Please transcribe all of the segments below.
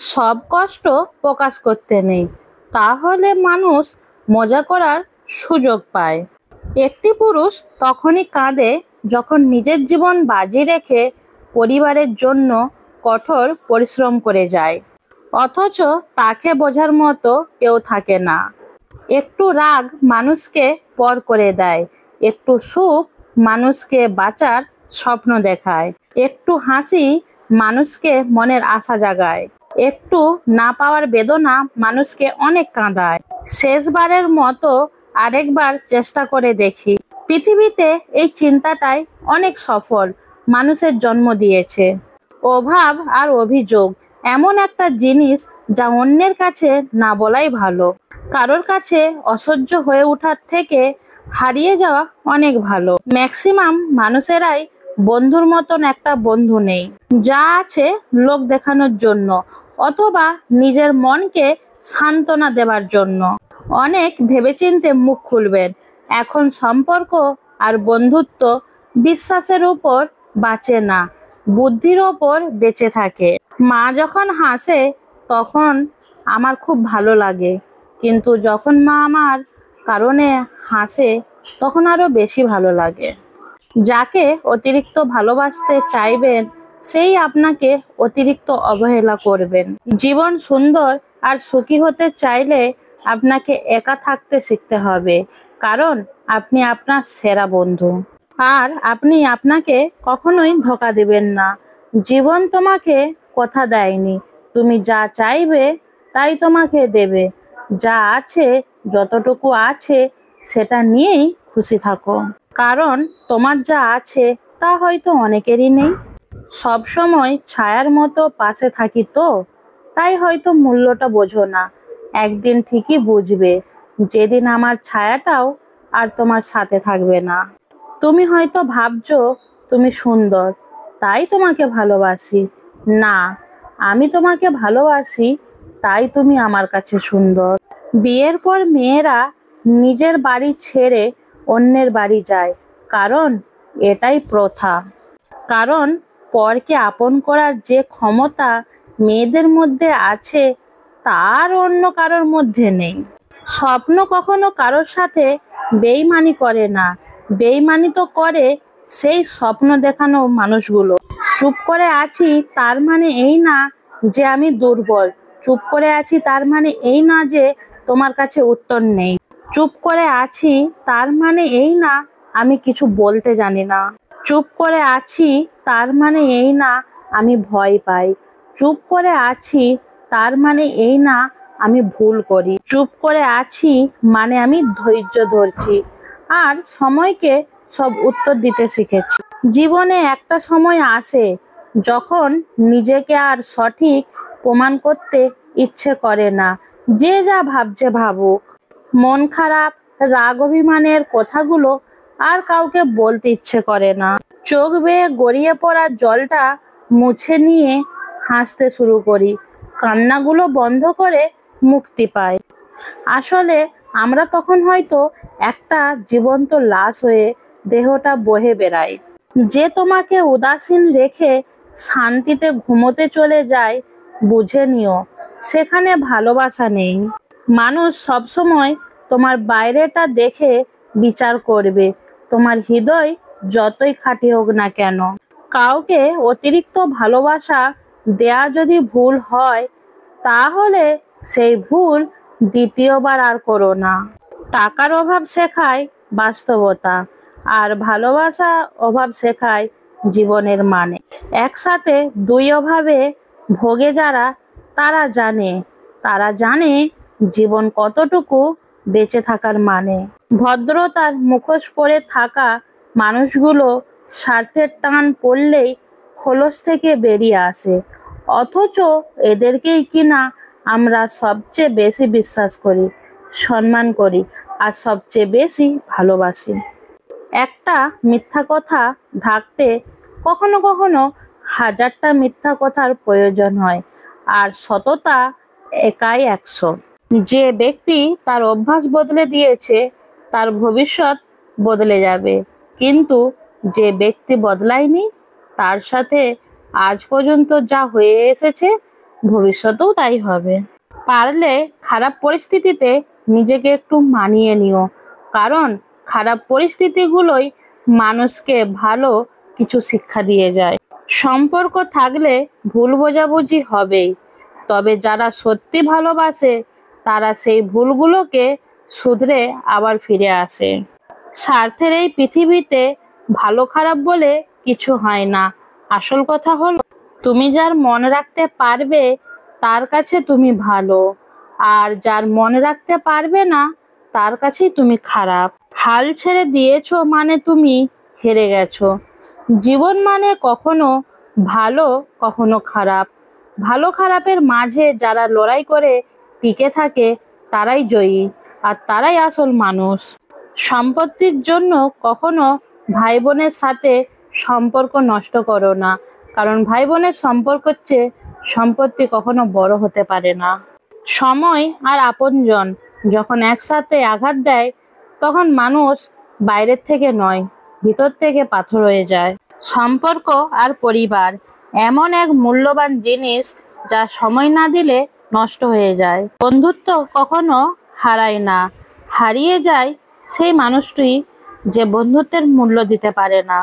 সব কষ্ট প্রকাশ করতে নেই, তাহলে মানুষ মজা করার সুযোগ পায়। একটি পুরুষ তখনই কাঁদে যখন নিজের জীবন বাজি রেখে পরিবারের জন্য কঠোর পরিশ্রম করে যায়, অথচ তাকে বোঝার মতো কেউ থাকে না। একটু রাগ মানুষকে পর করে দেয়, একটু সুখ মানুষকে বাঁচার স্বপ্ন দেখায়, একটু হাসি মানুষকে মনের আশা জাগায়, একটু না পাওয়ার বেদনা মানুষকে অনেক কাঁদায়। শেষবারের মতো আরেকবার চেষ্টা করে দেখি। পৃথিবীতে এই চিন্তাটাই অনেক সফল মানুষের জন্ম দিয়েছে। অভাব আর অভিযোগ এমন একটা জিনিস যা অন্যের কাছে না বলাই ভালো। কারোর কাছে অসহ্য হয়ে ওঠার থেকে হারিয়ে যাওয়া অনেক ভালো। ম্যাক্সিমাম মানুষেরাই বন্ধুর মতন একটা বন্ধু নেই, যা আছে লোক দেখানোর জন্য অথবা নিজের মনকে সান্ত্বনা দেবার জন্য। অনেক ভেবেচিন্তে মুখ খুলবেন। এখন সম্পর্ক আর বন্ধুত্ব বিশ্বাসের উপর বাঁচে না, বুদ্ধির ওপর বেঁচে থাকে। মা যখন হাসে তখন আমার খুব ভালো লাগে, কিন্তু যখন মা আমার কারণে হাসে তখন আরো বেশি ভালো লাগে। যাকে অতিরিক্ত ভালোবাসতে চাইবেন সেই আপনাকে অতিরিক্ত অবহেলা করবেন। জীবন সুন্দর আর সুখী হতে চাইলে আপনাকে একা থাকতে শিখতে হবে, কারণ আপনি আপনার সেরা বন্ধু। আর আপনি আপনাকে কখনোই ধোঁকা দিবেন না। জীবন তোমাকে কথা দেয়নি, তুমি যা চাইবে তাই তোমাকে দেবে। যা আছে, যতটুকু আছে সেটা নিয়েই খুশি থাকো, কারণ তোমার যা আছে তা হয়তো অনেকেরই নেই। সব সময় ছায়ার মতো পাশে থাকি তো, তাই হয়তো মূল্যটা বোঝো না। একদিন ঠিকই বুঝবে, যেদিন আমার ছায়াটাও আর তোমার সাথে থাকবে না। তুমি হয়তো ভাবছো তুমি সুন্দর তাই তোমাকে ভালোবাসি। না, আমি তোমাকে ভালোবাসি তাই তুমি আমার কাছে সুন্দর। বিয়ের পর মেয়েরা নিজের বাড়ি ছেড়ে অন্যের বাড়ি যায়, কারণ এটাই প্রথা। কারণ পরকে আপন করার যে ক্ষমতা মেয়েদের মধ্যে আছে তার অন্য কারোর মধ্যে নেই। স্বপ্ন কখনো কারোর সাথে বেইমানি করে না, বেইমানি তো করে সেই স্বপ্ন দেখানো মানুষগুলো। চুপ করে আছি তার মানে এই না যে আমি দুর্বল, চুপ করে আছি তার মানে এই না যে তোমার কাছে উত্তর নেই, চুপ করে আছি তার মানে এই না আমি কিছু বলতে জানি না, চুপ করে আছি তার মানে এই না আমি ভয় পাই, চুপ করে আছি তার মানে এই না আমি ভুল করি, চুপ করে আছি মানে আমি ধৈর্য ধরছি আর সময়কে সব উত্তর দিতে শিখেছি। জীবনে একটা সময় আসে যখন নিজেকে আর সঠিক প্রমাণ করতে ইচ্ছে করে না। যে যা ভাবছে ভাবুক। মন খারাপ, রাগ, অভিমানের কথাগুলো আর কাউকে বলতে ইচ্ছে করে না। চোখ বেয়ে গড়িয়ে পড়া জলটা মুছে নিয়ে হাসতে শুরু করি, কান্নাগুলো বন্ধ করে মুক্তি পাই। আসলে আমরা তখন হয়তো একটা জীবন্ত লাশ হয়ে দেহটা বহে বেড়াই। যে তোমাকে উদাসীন রেখে শান্তিতে ঘুমোতে চলে যায়, বুঝে নিও সেখানে ভালোবাসা নেই। মানুষ সবসময় তোমার বাইরেটা দেখে বিচার করবে, তোমার হৃদয় যতই খাঁটি হোক না কেন। কাউকে অতিরিক্ত ভালোবাসা দেয়া যদি ভুল হয়, তাহলে সেই ভুল দ্বিতীয়বার আর করো না। টাকার অভাব শেখায় বাস্তবতা, আর ভালোবাসা অভাব শেখায় জীবনের মানে। একসাথে দুই অভাবে ভোগে যারা, তারা জানে জীবন কতটুকু বেঁচে থাকার মানে। ভদ্রতার মুখোশ পরে থাকা মানুষগুলো স্বার্থের টান পড়লেই খোলস থেকে বেরিয়ে আসে, অথচ এদেরকেই কিনা আমরা সবচেয়ে বেশি বিশ্বাস করি, সম্মান করি আর সবচেয়ে বেশি ভালোবাসি। একটা মিথ্যা কথা ঢাকতে কখনো কখনো হাজারটা মিথ্যা কথার প্রয়োজন হয়, আর সততা একাই 100। যে ব্যক্তি তার অভ্যাস বদলে দিয়েছে তার ভবিষ্যৎ বদলে যাবে, কিন্তু যে ব্যক্তি বদলায়নি তার সাথে আজ পর্যন্ত যা হয়ে এসেছে ভবিষ্যতেও তাই হবে। পারলে খারাপ পরিস্থিতিতে নিজেকে একটু মানিয়ে নিও, কারণ খারাপ পরিস্থিতিগুলোই মানুষকে ভালো কিছু শিক্ষা দিয়ে যায়। সম্পর্ক থাকলে ভুল বোঝাবুঝি হবেই, তবে যারা সত্যি ভালোবাসে তারা সেই ভুলগুলোকে শুধরে আবার ফিরে আসে। স্বার্থের এই পৃথিবীতে ভালো খারাপ বলে কিছু হয় না। আসল কথা হলো, তুমি যার মনে রাখতে পারবে তার কাছে তুমি ভালো, আর যার মনে রাখতে পারবে না তার কাছেই তুমি খারাপ। হাল ছেড়ে দিয়েছো মানে তুমি হেরে গেছো। জীবন মানে কখনো ভালো কখনো খারাপ। ভালো খারাপের মাঝে যারা লড়াই করে টিকে থাকে তারাই জয়ী, আর তারাই আসল মানুষ। সম্পত্তির জন্য কখনো ভাই বোনের সাথে সম্পর্ক নষ্ট করো না, কারণ ভাই বোনের সম্পর্কের চেয়ে সম্পত্তি কখনো বড় হতে পারে না। সময় আর আপনজন যখন একসাথে আঘাত দেয়, তখন মানুষ বাইরের থেকে নয়, ভিতর থেকে পাথর হয়ে যায়। সম্পর্ক আর পরিবার এমন এক মূল্যবান জিনিস যা সময় না দিলে নষ্ট হয়ে যায়। বন্ধুত্ব কখনো হারায় না, হারিয়ে যায় সেই মানুষটি যে বন্ধুত্বের মূল্য দিতে পারে না।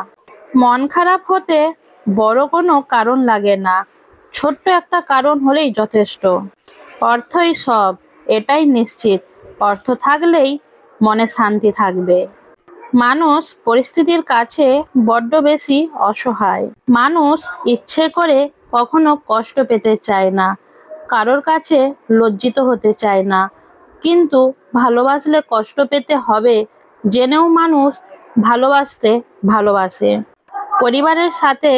মন খারাপ হতে বড় কোনো কারণ লাগে না, ছোট্ট একটা কারণ হলেই যথেষ্ট। অর্থই সব, এটাই নিশ্চিত। অর্থ থাকলেই মনে শান্তি থাকবে। মানুষ পরিস্থিতির কাছে বড্ড বেশি অসহায়। মানুষ ইচ্ছে করে কখনো কষ্ট পেতে চায় না, কারোর কাছে লজ্জিত হতে চায় না, কিন্তু ভালোবাসলে কষ্ট পেতে হবে জেনেও মানুষ ভালোবাসতে ভালোবাসে। পরিবারের সাথে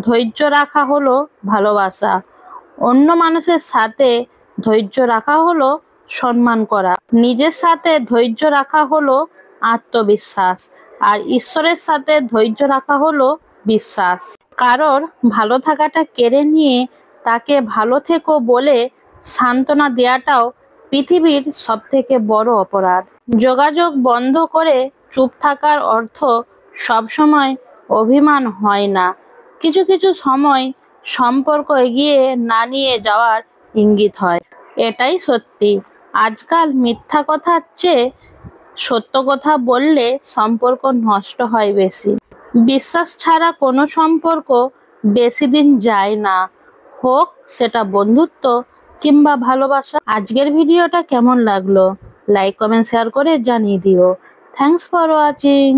ধৈর্য রাখা হলো ভালোবাসা। অন্য মানুষের সাথে ধৈর্য রাখা হলো সম্মান করা। নিজের সাথে ধৈর্য রাখা হলো আত্মবিশ্বাস, আর ঈশ্বরের সাথে ধৈর্য রাখা হলো বিশ্বাস। কারোর ভালো থাকাটা কেড়ে নিয়ে তাকে ভালো থেকো বলে সান্ত্বনা দেওয়াটাও পৃথিবীর সবথেকে বড় অপরাধ। যোগাযোগ বন্ধ করে চুপ থাকার অর্থ সবসময় অভিমান হয় না, কিছু কিছু সময় সম্পর্ক এগিয়ে না নিয়ে যাওয়ার ইঙ্গিত হয়। এটাই সত্যি, আজকাল মিথ্যা কথার চেয়ে সত্য কথা বললে সম্পর্ক নষ্ট হয় বেশি। বিশ্বাস ছাড়া কোনো সম্পর্ক বেশি দিন যায় না, হোক সেটা বন্ধুত্ব কিংবা ভালোবাসা। আজকের ভিডিওটা কেমন লাগলো লাইক কমেন্ট শেয়ার করে জানিয়ে দিও। Thanks for watching.